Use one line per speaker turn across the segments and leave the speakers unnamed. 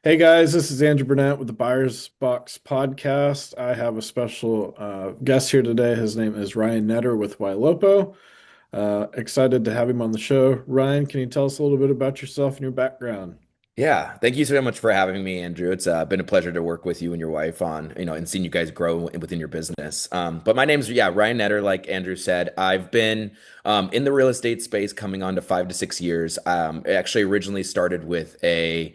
Hey guys, this is Andrew Burnett with the Buyers Box podcast. I have a special guest here today. His name is Ryan Netter with Ylopo. Excited to have him on the show. Ryan, can you tell us a little bit about yourself and your background?
Yeah, thank you so much for having me, Andrew. It's been a pleasure to work with you and your wife on, and seeing you guys grow within your business. But my name's, Ryan Netter, like Andrew said. I've been in the real estate space coming on to 5 to 6 years. I actually originally started with a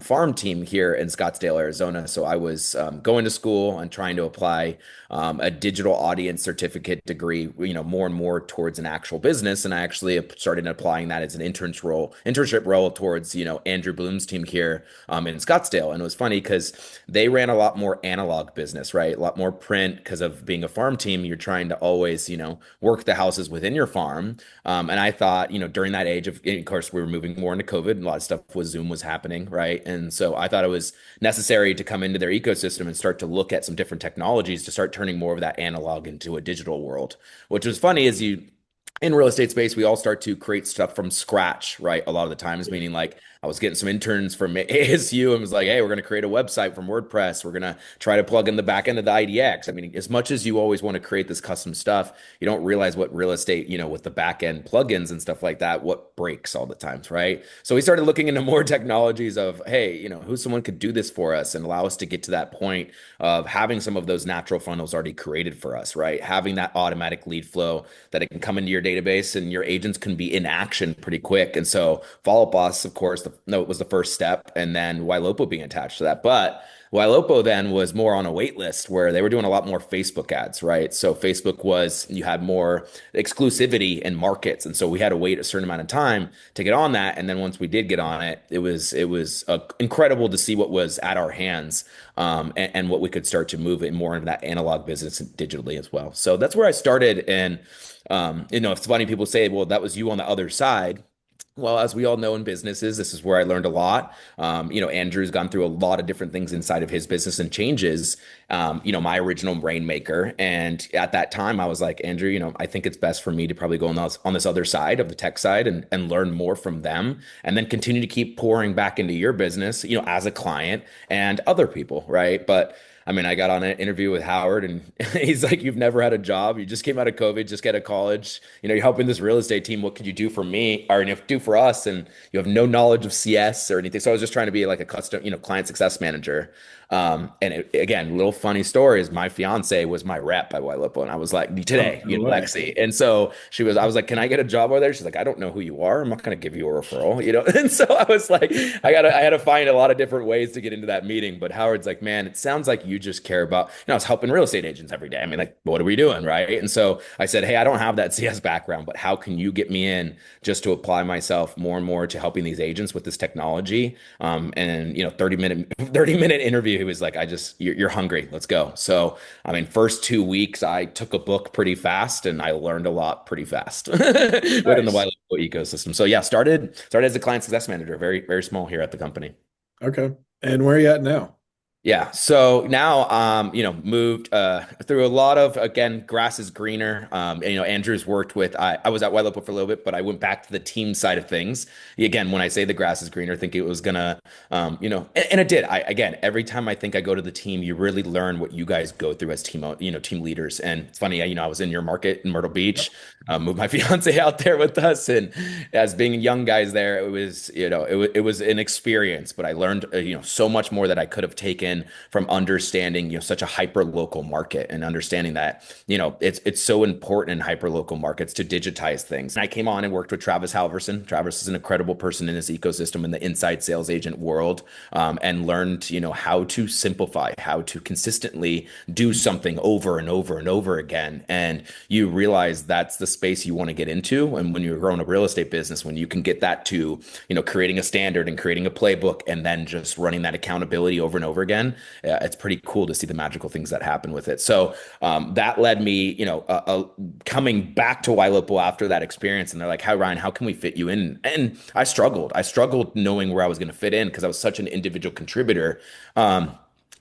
farm team here in Scottsdale, Arizona. So I was going to school and trying to apply a digital audience certificate degree, more and more towards an actual business. And I actually started applying that as an internship role towards, Andrew Bloom's team here in Scottsdale. And it was funny because they ran a lot more analog business, right? A lot more print because of being a farm team. You're trying to always, work the houses within your farm. And I thought, during that age of course, we were moving more into COVID and a lot of stuff with Zoom was happening, right? And so I thought it was necessary to come into their ecosystem and start to look at some different technologies to start turning more of that analog into a digital world. Which was funny is you in real estate space, we all start to create stuff from scratch, right? A lot of the times, meaning like I was getting some interns from ASU and was like, hey, we're going to create a website from WordPress. We're going to try to plug in the back end of the IDX. I mean, as much as you always want to create this custom stuff, you don't realize what real estate, with the back end plugins and stuff like that, what breaks all the times, right? So we started looking into more technologies of, hey, who's someone could do this for us and allow us to get to that point of having some of those natural funnels already created for us, right? Having that automatic lead flow that it can come into your database and your agents can be in action pretty quick. And so Follow Up Boss, of course, no, it was the first step, and then Ylopo being attached to that. But Ylopo then was more on a wait list where they were doing a lot more Facebook ads, right? So Facebook was, you had more exclusivity in markets. And so we had to wait a certain amount of time to get on that. And then once we did get on it, it was incredible to see what was at our hands and what we could start to move it more into that analog business digitally as well. So that's where I started. And it's funny people say, well, that was you on the other side. Well, as we all know in businesses, this is where I learned a lot. Andrew's gone through a lot of different things inside of his business and changes, my original rainmaker. And at that time, I was like, Andrew, I think it's best for me to probably go on this other side of the tech side and learn more from them and then continue to keep pouring back into your business, as a client and other people, right? But I mean, I got on an interview with Howard and he's like, you've never had a job. You just came out of COVID, just get out of college. You're helping this real estate team. What could you do for me or do for us? And you have no knowledge of CS or anything. So I was just trying to be like a custom, client success manager. Again, little funny story is my fiance was my rep by Ylopo, and I was like,
Oh,
today,
no way.
Lexi. And so I was like, can I get a job over there? She's like, I don't know who you are. I'm not going to give you a referral, And so I was like, I had to find a lot of different ways to get into that meeting. But Howard's like, man, it sounds like you just care about, I was helping real estate agents every day. I mean, like, what are we doing? Right. And so I said, hey, I don't have that CS background, but how can you get me in just to apply myself more and more to helping these agents with this technology? 30-minute interview, he was like, you're hungry. Let's go. So, I mean, first 2 weeks, I took a book pretty fast and I learned a lot pretty fast within the
Nice.
Wiley ecosystem. So yeah, started as a client success manager, very, very small here at the company.
Okay. And where are you at now?
Yeah. So now, moved through a lot of, again, grass is greener. Andrew's worked with, I was at Ylopo for a little bit, but I went back to the team side of things. Again, when I say the grass is greener, I think it was gonna, and it did. Again, every time I think I go to the team, you really learn what you guys go through as team leaders. And it's funny, I was in your market in Myrtle
Yep.
Beach, moved my fiance out there with us. And as being young guys there, it was an experience, but I learned, so much more that I could have taken from understanding, such a hyper local market and understanding that, it's so important in hyper local markets to digitize things. And I came on and worked with Travis Halverson. Travis is an incredible person in this ecosystem in the inside sales agent world, and learned, how to simplify, how to consistently do something over and over and over again. And you realize that's the space you want to get into. And when you're growing a real estate business, when you can get that to, creating a standard and creating a playbook and then just running that accountability over and over again, it's pretty cool to see the magical things that happen with it. So that led me, coming back to Ylopo after that experience. And they're like, "Hi, Ryan, how can we fit you in?" And I struggled. I struggled knowing where I was going to fit in because I was such an individual contributor.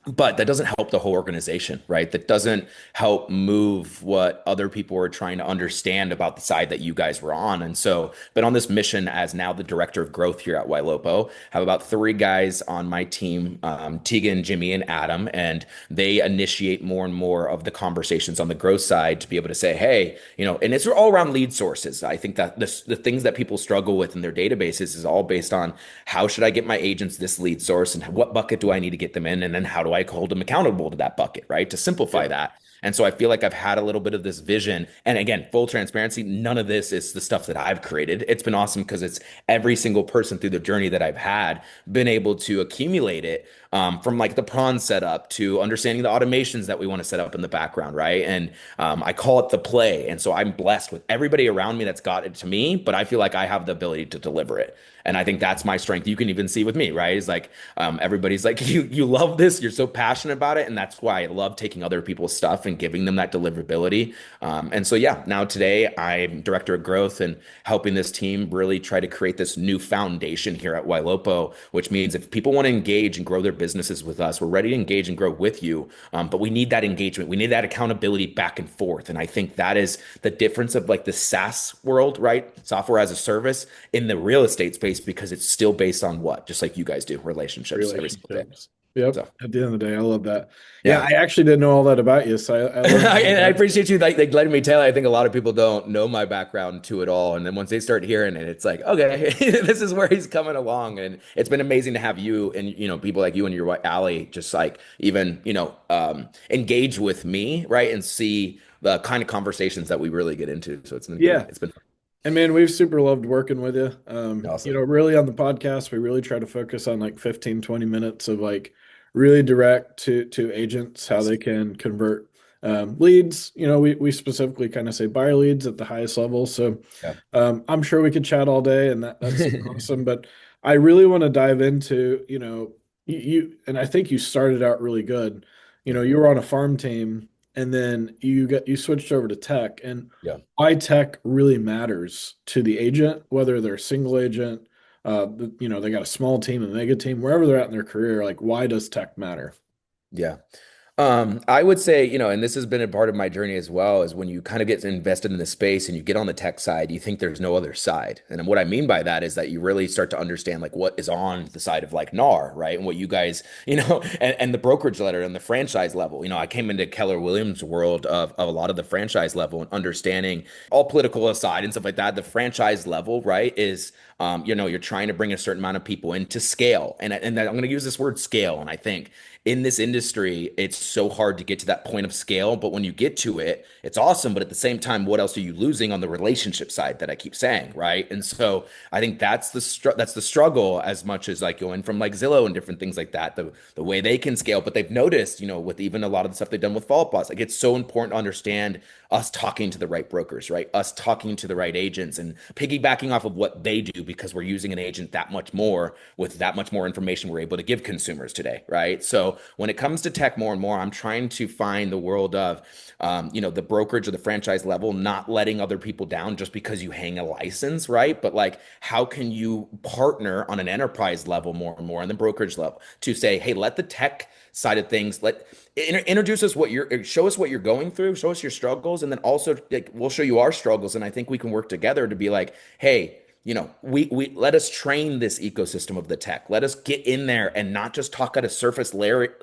But that doesn't help the whole organization, right? That doesn't help move what other people are trying to understand about the side that you guys were on. And so, been on this mission as now the director of growth here at Ylopo. Have about three guys on my team, Tegan, Jimmy, and Adam, and they initiate more and more of the conversations on the growth side to be able to say, hey, and it's all around lead sources. I think that the things that people struggle with in their databases is all based on how should I get my agents this lead source and what bucket do I need to get them in? And then how do I hold them accountable to that bucket, right? To simplify
Yeah.
that. And so I feel like I've had a little bit of this vision. And again, full transparency, none of this is the stuff that I've created. It's been awesome because it's every single person through the journey that I've had been able to accumulate it, from like the prawn setup to understanding the automations that we want to set up in the background, right? And I call it the play. And so I'm blessed with everybody around me that's got it to me, but I feel like I have the ability to deliver it. And I think that's my strength. You can even see with me, right? It's like everybody's like, you love this, you're so passionate about it, and that's why I love taking other people's stuff and giving them that deliverability. And so yeah, now today I'm director of growth and helping this team really try to create this new foundation here at Ylopo, which means if people want to engage and grow their businesses with us, we're ready to engage and grow with you. But we need that engagement, we need that accountability back and forth, and I think that is the difference of like the SaaS world, right? Software as a service in the real estate space because it's still based on what? Just like you guys do, relationships every single day.
Relationships. Yep.
So,
At the end of the day, I love that. Yeah,
yeah.
I actually didn't know all that about you, so I learned a lot
And I
about.
appreciate you like letting me tell. I think a lot of people don't know my background to it all, and then once they start hearing it, it's like, okay, this is where he's coming along. And it's been amazing to have you and people like you and your ally just like even engage with me, right, and see the kind of conversations that we really get into. So it's been good.
Yeah.
It's been
And man, we've super loved working with you.
awesome.
Really on the podcast, we really try to focus on like 15, 20 minutes of like really direct to agents, how
Yes.
they can convert leads. We specifically kind of say buyer leads at the highest level. So
Yeah.
I'm sure we could chat all day and that's super awesome. But I really want to dive into, and I think you started out really good.
Yeah.
You were on a farm team and then you switched over to tech. And
Yeah.
why tech really matters to the agent, whether they're a single agent, they got a small team, a mega team, wherever they're at in their career, like why does tech matter?
Yeah. I would say, and this has been a part of my journey as well, is when you kind of get invested in the space and you get on the tech side, you think there's no other side. And what I mean by that is that you really start to understand like what is on the side of like NAR, right? And what you guys, and the brokerage letter and the franchise level. I came into Keller Williams' world of a lot of the franchise level and understanding all political aside and stuff like that. The franchise level, right, is you're trying to bring a certain amount of people into scale. And I'm going to use this word scale. And I think in this industry, it's so hard to get to that point of scale. But when you get to it, it's awesome. But at the same time, what else are you losing on the relationship side that I keep saying, right? And so I think that's the struggle as much as like going from like Zillow and different things like that, the way they can scale. But they've noticed, with even a lot of the stuff they've done with Follow Plus, like it's so important to understand us talking to the right brokers, right? Us talking to the right agents and piggybacking off of what they do because we're using an agent that much more with that much more information we're able to give consumers today, right? So when it comes to tech more and more, I'm trying to find the world of, the brokerage or the franchise level, not letting other people down just because you hang a license, right? But like, how can you partner on an enterprise level more and more on the brokerage level to say, hey, let the tech side of things, introduce us show us what you're going through, show us your struggles, and then also like we'll show you our struggles, and I think we can work together to be like, hey, we let us train this ecosystem of the tech. Let us get in there and not just talk at a surface layer,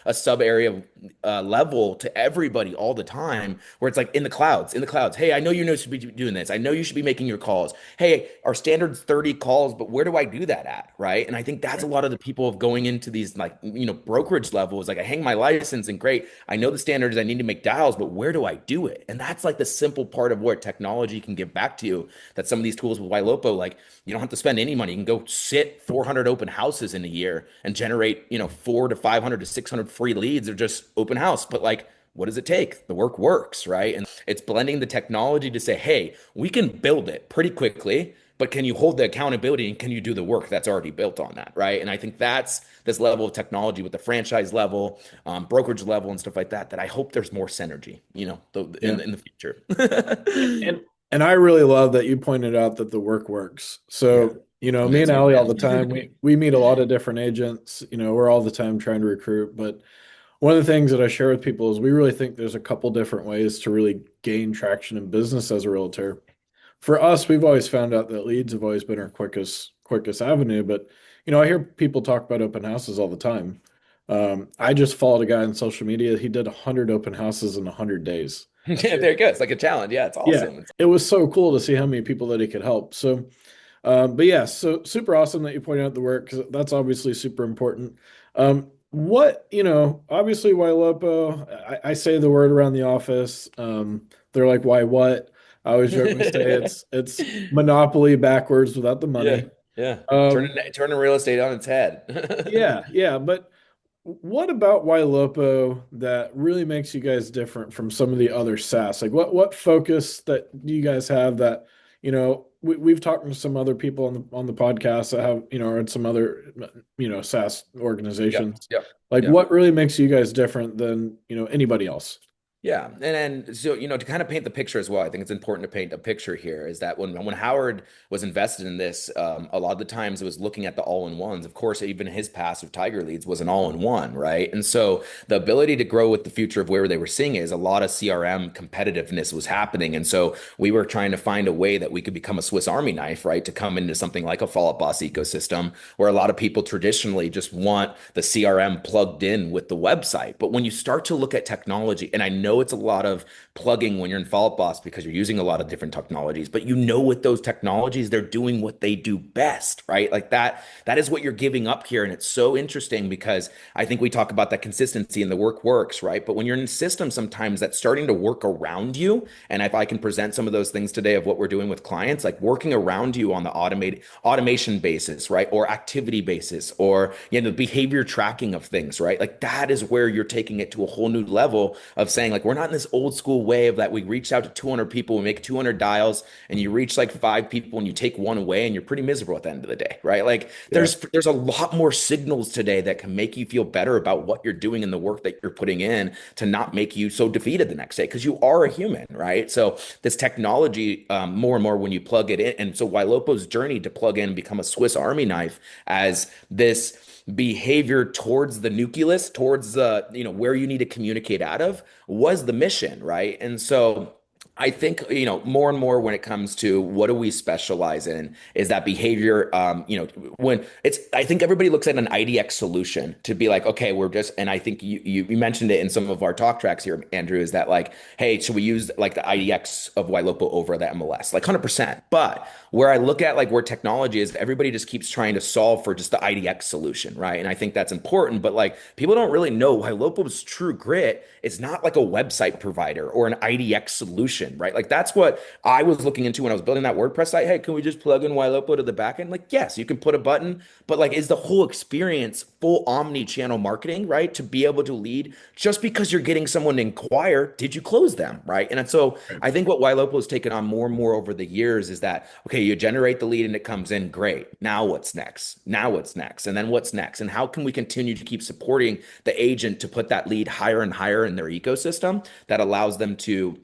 a sub area level to everybody all the time, where it's like in the clouds, Hey, I know should be doing this. I know you should be making your calls. Hey, our standard's 30 calls, but where do I do that at, right? And I think that's a lot of the people of going into these like brokerage levels. Like I hang my license and great, I know the standards. I need to make dials, but where do I do it? And that's like the simple part of what technology can give back to you. That some of these tools with Ylopo, like you don't have to spend any money. You can go sit 400 open houses in a year and generate, 4 to 500 to 600 free leads or just open house. But like, what does it take? The work works, right? And it's blending the technology to say, hey, we can build it pretty quickly, but can you hold the accountability and can you do the work that's already built on that, right? And I think that's this level of technology with the franchise level, brokerage level, and stuff like that. That I hope there's more synergy,
Yeah.
in the future.
And and I really love that you pointed out that the work works.
Yeah,
So Me and
That's
Ali all the
fantastic.
time, we meet a lot of different agents. We're all the time trying to recruit. But one of the things that I share with people is we really think there's a couple different ways to really gain traction in business as a realtor. For us, we've always found out that leads have always been our quickest avenue. But I hear people talk about open houses all the time. I just followed a guy on social media. He did 100 open houses in 100 days.
Yeah, there you go. It's like a challenge. Yeah, it's
Yeah,
awesome. It's
it was so cool to see how many people that he could help. But yeah, so super awesome that you pointed out the work because that's obviously super important. Obviously, Ylopo, I say the word around the office. They're like, why what? I always jokingly say it's monopoly backwards without the
yeah,
money.
yeah.
Um,
Turning real estate on its head.
yeah, yeah, but what about Ylopo that really makes you guys different from some of the other SaaS? Like what focus that do you guys have that, we've talked to some other people on the podcast that have, or in some other, SaaS
Yep,
organizations.
yep,
Like
yep.
what really makes you guys different than, anybody else?
Yeah, and then so to kind of paint the picture as well, I think it's important to paint a picture here. Is that when Howard was invested in this, a lot of the times it was looking at the all-in-ones. Of course, even his passive Tiger Leads was an all-in-one, right? And so the ability to grow with the future of where they were seeing is a lot of CRM competitiveness was happening, and so we were trying to find a way that we could become a Swiss Army knife, right, to come into something like a Follow Up Boss ecosystem, where a lot of people traditionally just want the CRM plugged in with the website. But when you start to look at technology, and I know it's a lot of plugging when you're in Follow Up Boss because you're using a lot of different technologies, but with those technologies, they're doing what they do best, right? Like that is what you're giving up here. And it's so interesting because I think we talk about that consistency and the work works, right? But when you're in a system, sometimes that's starting to work around you. And if I can present some of those things today of what we're doing with clients, like working around you on the automation basis, right? Or activity basis, or the behavior tracking of things, right? Like that is where you're taking it to a whole new level of saying, like, we're not in this old school way of that we reach out to 200 people, we make 200 dials, and you reach like five people and you take one away and you're pretty miserable at the end of the day, right? Like
Yeah.
there's a lot more signals today that can make you feel better about what you're doing and the work that you're putting in to not make you so defeated the next day because you are a human, right? So this technology, more and more when you plug it in, and so Ylopo's journey to plug in and become a Swiss Army knife as this behavior towards the nucleus, towards the, where you need to communicate out of was the mission, right? And so I think, more and more when it comes to what do we specialize in is that behavior. When I think everybody looks at an IDX solution to be like, okay, and I think you mentioned it in some of our talk tracks here, Andrew, is that like, hey, should we use like the IDX of Ylopo over the MLS? Like 100%. But where I look at like where technology is, everybody just keeps trying to solve for just the IDX solution, right? And I think that's important, but like people don't really know Ylopo's true grit is not like a website provider or an IDX solution, right? Like that's what I was looking into when I was building that WordPress site. Hey, can we just plug in Ylopo to the backend? Like, yes, you can put a button, but like, is the whole experience full omni-channel marketing, right? To be able to lead just because you're getting someone to inquire, did you close them, right? And so I think what Ylopo has taken on more and more over the years is that, okay, you generate the lead and it comes in, great. Now what's next? Now what's next? And then what's next? And how can we continue to keep supporting the agent to put that lead higher and higher in their ecosystem that allows them to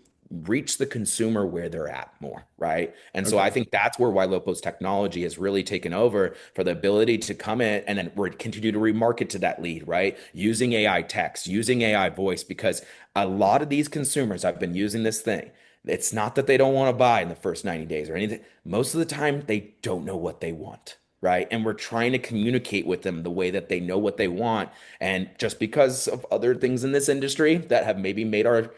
reach the consumer where they're at more, right? And so I
Okay.
think that's where Ylopo's technology has really taken over for the ability to come in and then continue to remarket to that lead, right? Using AI text, using AI voice, because a lot of these consumers have been using this thing. It's not that they don't want to buy in the first 90 days or anything. Most of the time, they don't know what they want. Right. And we're trying to communicate with them the way that they know what they want. And just because of other things in this industry that have maybe made our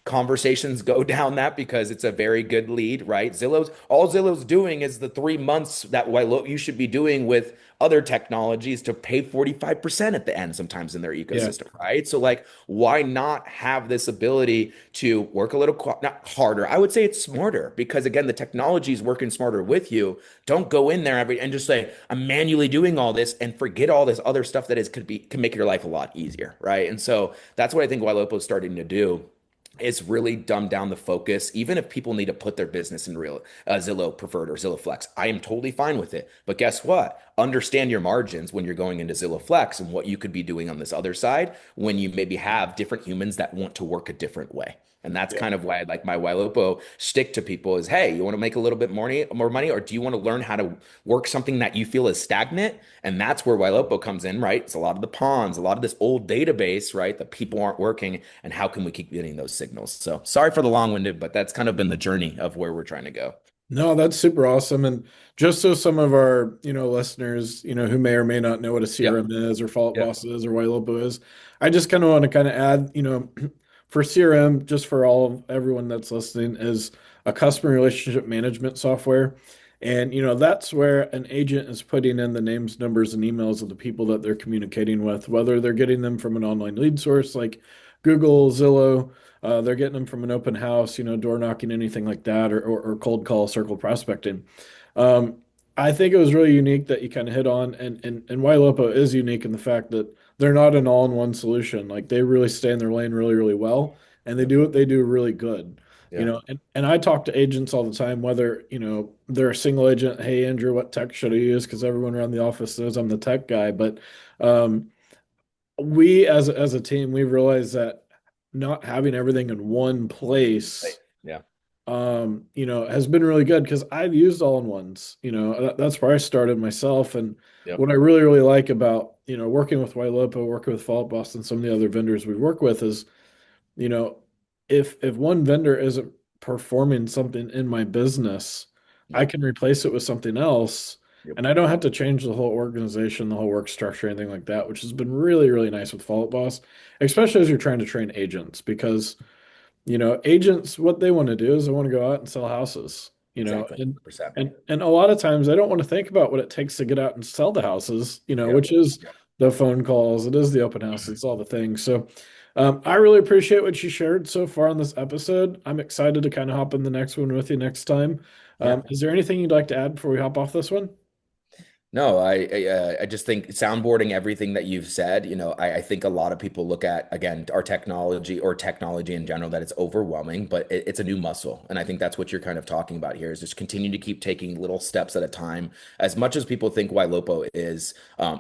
conversations go down that because it's a very good lead, right? Zillow's doing is the 3 months that you should be doing with other technologies to pay 45% at the end sometimes in their
Yeah.
ecosystem, right? So like, why not have this ability to work a little not harder? I would say it's smarter because again, the technology is working smarter with you. Don't go in there and just say, I'm manually doing all this and forget all this other stuff that can make your life a lot easier, right? And so that's what I think Ylopo is starting to do. is really dumb down the focus. Even if people need to put their business in real Zillow Preferred or Zillow Flex, I am totally fine with it. But guess what? Understand your margins when you're going into Zillow Flex and what you could be doing on this other side when you maybe have different humans that want to work a different way. And that's
Yeah.
kind of why I like my Ylopo stick to people is, hey, you want to make a little bit more money, or do you want to learn how to work something that you feel is stagnant? And that's where Ylopo comes in, right? It's a lot of the pawns, a lot of this old database, right? That people aren't working, and how can we keep getting those signals? So sorry for the long-winded, but that's kind of been the journey of where we're trying to go.
No, that's super awesome. And just so some of our, listeners, who may or may not know what a
Yep.
CRM is or Fault
Yep.
Boss is or Ylopo is, I just kind of want to kind of add, for CRM, just for all of everyone that's listening, is a customer relationship management software. And, that's where an agent is putting in the names, numbers, and emails of the people that they're communicating with, whether they're getting them from an online lead source like Google, Zillow, they're getting them from an open house, door knocking, anything like that, or cold call, circle prospecting. Um, I think it was really unique that you kind of hit on, and Ylopo is unique in the fact that they're not an all-in-one solution. Like they really stay in their lane really, really well, and they
Yep.
do what they do really good.
Yeah.
And I talk to agents all the time, whether, they're a single agent, hey Andrew, what tech should I use? Because everyone around the office knows I'm the tech guy. But um, we as a team, we realized that not having everything in one
Right.
place,
Yeah.
has been really good because I've used all-in-ones. That's where I started myself. And
Yep.
what I really, really like about, working with Ylopo, working with Fault Boss and some of the other vendors we work with is, you know, if one vendor isn't performing something in my business, I
Yep.
can replace it with something else.
Yep.
And I don't have to change the whole organization, the whole work structure, anything like that, which has been really, really nice with Fault Boss, especially as you're trying to train agents because agents, what they want to do is they want to go out and sell houses,
Exactly.
and
100%.
and a lot of times they don't want to think about what it takes to get out and sell the houses,
Yep.
which is
Yep.
the phone calls, it is the open house, it's all the things. So I really appreciate what you shared so far on this episode. I'm excited to kind of hop in the next one with you next time.
Yeah.
Is there anything you'd like to add before we hop off this one?
No, I just think soundboarding everything that you've said, I think a lot of people look at, again, our technology or technology in general, that it's overwhelming, but it's a new muscle. And I think that's what you're kind of talking about here is just continue to keep taking little steps at a time. As much as people think Ylopo is,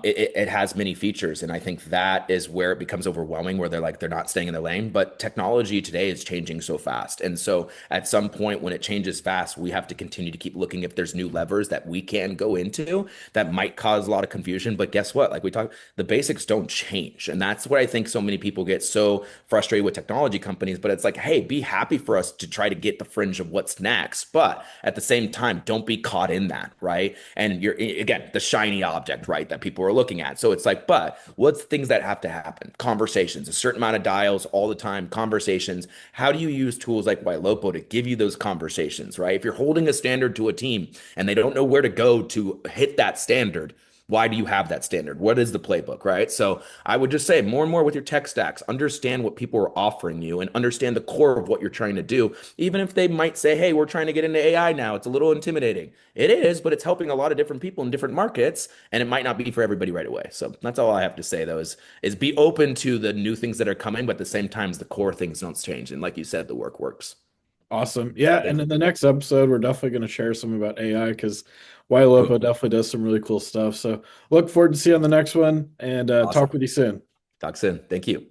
it has many features. And I think that is where it becomes overwhelming, where they're not staying in their lane. But technology today is changing so fast. And so at some point when it changes fast, we have to continue to keep looking if there's new levers that we can go into that might cause a lot of confusion. But guess what? Like we talked, the basics don't change. And that's what I think so many people get so frustrated with technology companies. But it's like, hey, be happy for us to try to get the fringe of what's next. But at the same time, don't be caught in that, right? And you're, again, the shiny object, right, that people are looking at. So it's like, but what's things that have to happen? Conversations, a certain amount of dials all the time, conversations. How do you use tools like Ylopo to give you those conversations, right? If you're holding a standard to a team and they don't know where to go to hit that standard, why do you have that standard? What is the playbook, right? So I would just say more and more with your tech stacks, understand what people are offering you and understand the core of what you're trying to do. Even if they might say, hey, we're trying to get into AI now, it's a little intimidating. It is, but it's helping a lot of different people in different markets, and it might not be for everybody right away. So that's all I have to say, though, is be open to the new things that are coming, but at the same time, the core things don't change. And like you said, the work works.
Awesome. Yeah, and
Thank
in
you.
the next episode, we're definitely going to share some about AI because
Cool.
Ylopo definitely does some really cool stuff. So look forward to see you on the next one and talk
Awesome.
with you soon.
Talk soon. Thank you.